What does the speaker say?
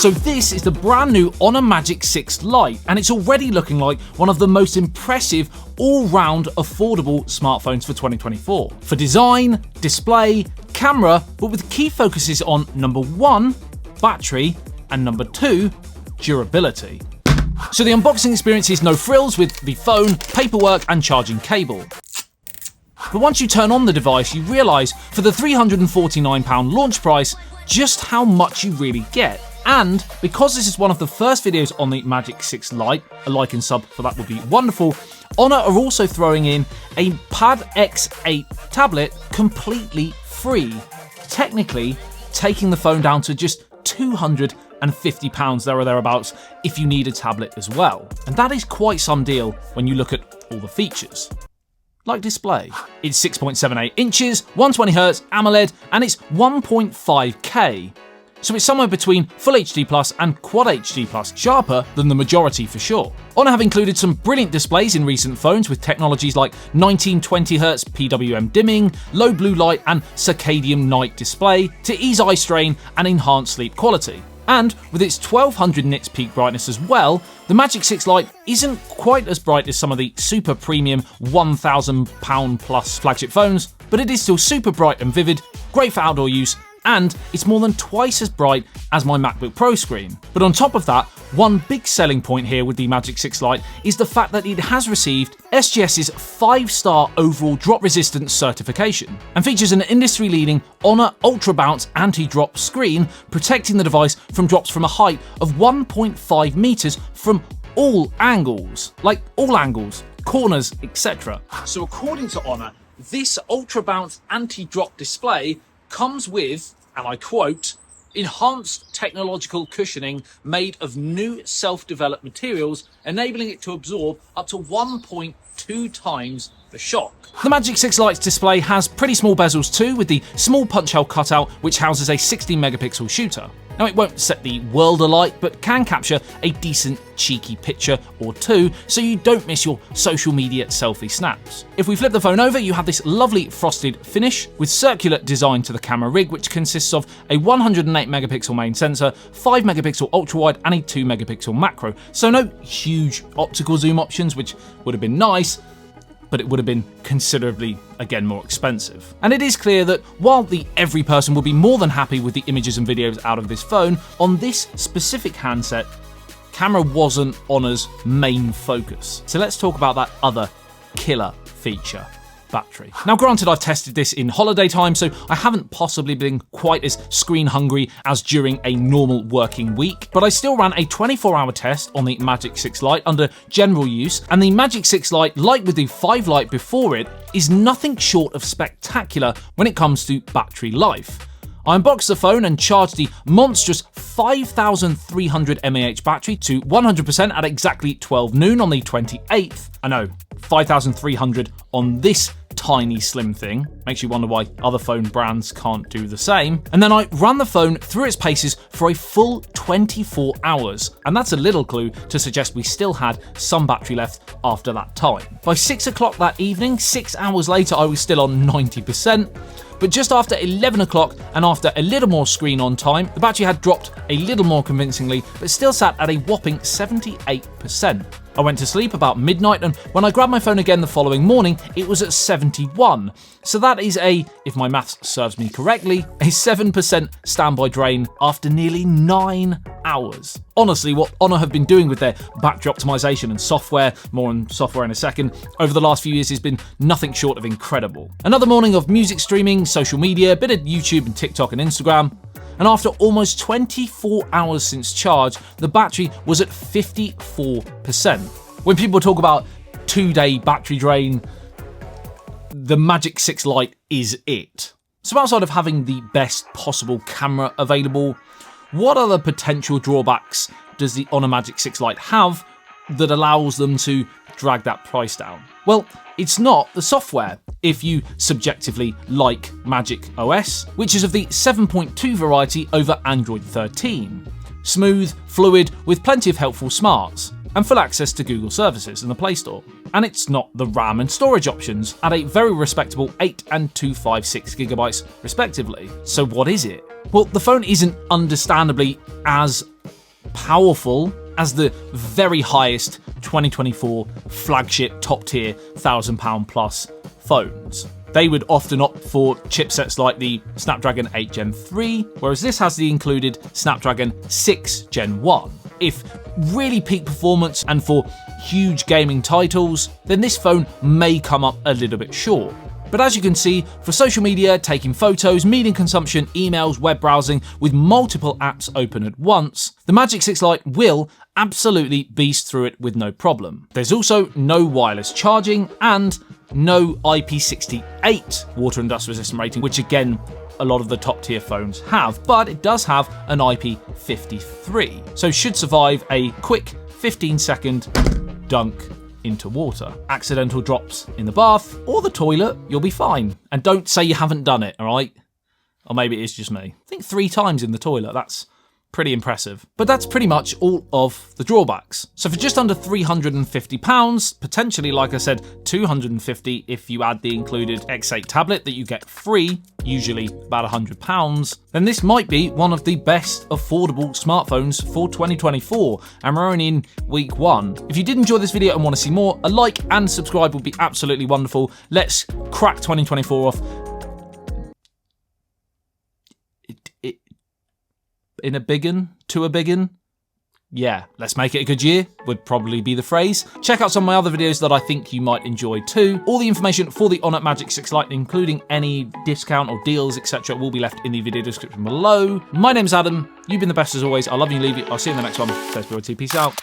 So this is the brand new Honor Magic 6 Lite, and it's already looking like one of the most impressive all-round affordable smartphones for 2024. For design, display, camera, but with key focuses on number 1, battery, and number 2, durability. So the unboxing experience is no frills with the phone, paperwork, and charging cable. But once you turn on the device, you realise for the £349 launch price just how much you really get. And because this is one of the first videos on the Magic 6 Lite, a like and sub for that would be wonderful, Honor are also throwing in a Pad X8 tablet completely free, technically taking the phone down to just £250 there or thereabouts if you need a tablet as well. And that is quite some deal when you look at all the features. Like display. It's 6.78 inches, 120Hz AMOLED, and it's 1.5K. So it's somewhere between Full HD Plus and Quad HD Plus, sharper than the majority for sure. Honor have included some brilliant displays in recent phones with technologies like 1920Hz PWM dimming, low blue light and circadian night display to ease eye strain and enhance sleep quality. And with its 1200 nits peak brightness as well, the Magic 6 Lite isn't quite as bright as some of the super premium £1,000 plus flagship phones, but it is still super bright and vivid, great for outdoor use, and it's more than twice as bright as my MacBook Pro screen. But on top of that, one big selling point here with the Magic 6 Lite is the fact that it has received SGS's 5-star overall drop resistance certification and features an industry-leading Honor Ultra Bounce anti-drop screen, protecting the device from drops from a height of 1.5 meters from all angles, corners, etc. So according to Honor, this Ultra Bounce anti-drop display comes with, and I quote, enhanced technological cushioning made of new self-developed materials, enabling it to absorb up to 1.2 times the shock. The Magic 6 Lite's display has pretty small bezels too, with the small punch hole cutout which houses a 16-megapixel shooter. Now it won't set the world alight, but can capture a decent cheeky picture or two, so you don't miss your social media selfie snaps. If we flip the phone over, you have this lovely frosted finish with circular design to the camera rig, which consists of a 108-megapixel main sensor, 5-megapixel ultra-wide and a 2-megapixel macro. So no huge optical zoom options, which would have been nice, but it would have been considerably, again, more expensive. And it is clear that while every person will be more than happy with the images and videos out of this phone, on this specific handset, camera wasn't Honor's main focus. So let's talk about that other killer feature. Battery. Now granted, I've tested this in holiday time, so I haven't possibly been quite as screen hungry as during a normal working week, but I still ran a 24-hour test on the Magic 6 Lite under general use, and the Magic 6 Lite, like with the 5 Lite before it, is nothing short of spectacular when it comes to battery life. I unboxed the phone and charged the monstrous 5,300 mAh battery to 100% at exactly 12 noon on the 28th. I know, 5,300 on this tiny slim thing. Makes you wonder why other phone brands can't do the same. And then I ran the phone through its paces for a full 24 hours. And that's a little clue to suggest we still had some battery left after that time. By 6 o'clock that evening, 6 hours later, I was still on 90%. But just after 11 o'clock and after a little more screen on time, the battery had dropped a little more convincingly, but still sat at a whopping 78%. I went to sleep about midnight, and when I grabbed my phone again the following morning, it was at 71. So that is if my maths serves me correctly, a 7% standby drain after nearly 9 hours. Honestly, what Honor have been doing with their battery optimization and software, more on software in a second, over the last few years has been nothing short of incredible. Another morning of music streaming, social media, a bit of YouTube and TikTok and Instagram. And after almost 24 hours since charge, the battery was at 54%. When people talk about 2-day battery drain, the Magic 6 Lite is it. So outside of having the best possible camera available, what other potential drawbacks does the Honor Magic 6 Lite have that allows them to drag that price down? Well, it's not the software, if you subjectively like Magic OS, which is of the 7.2 variety over Android 13. Smooth, fluid, with plenty of helpful smarts, and full access to Google services in the Play Store. And it's not the RAM and storage options, at a very respectable 8 and 256 gigabytes respectively. So what is it? Well, the phone isn't understandably as powerful as the very highest 2024 flagship top tier £1,000 plus phones. They would often opt for chipsets like the Snapdragon 8 Gen 3, whereas this has the included Snapdragon 6 Gen 1. If really peak performance and for huge gaming titles, then this phone may come up a little bit short. But as you can see, for social media, taking photos, media consumption, emails, web browsing, with multiple apps open at once, the Magic 6 Lite will absolutely beast through it with no problem. There's also no wireless charging and no IP68 water and dust resistant rating, which again, a lot of the top tier phones have, but it does have an IP53, so should survive a quick 15-second dunk into water. Accidental drops in the bath or the toilet, you'll be fine. And don't say you haven't done it, all right? Or maybe it is just me. I think 3 times in the toilet, that's pretty impressive. But that's pretty much all of the drawbacks. So for just under £350, potentially, like I said, £250 if you add the included X8 tablet that you get free, usually about £100, then this might be one of the best affordable smartphones for 2024, and we're only in week 1. If you did enjoy this video and want to see more, a like and subscribe would be absolutely wonderful. Let's crack 2024 off in a biggin, to a biggin. Yeah, let's make it a good year, would probably be the phrase. Check out some of my other videos that I think you might enjoy too. All the information for the Honor Magic 6 Lite, including any discount or deals, etc., will be left in the video description below. My name's Adam, you've been the best as always. I love you, leave you. I'll see you in the next one. ASBYT, peace out.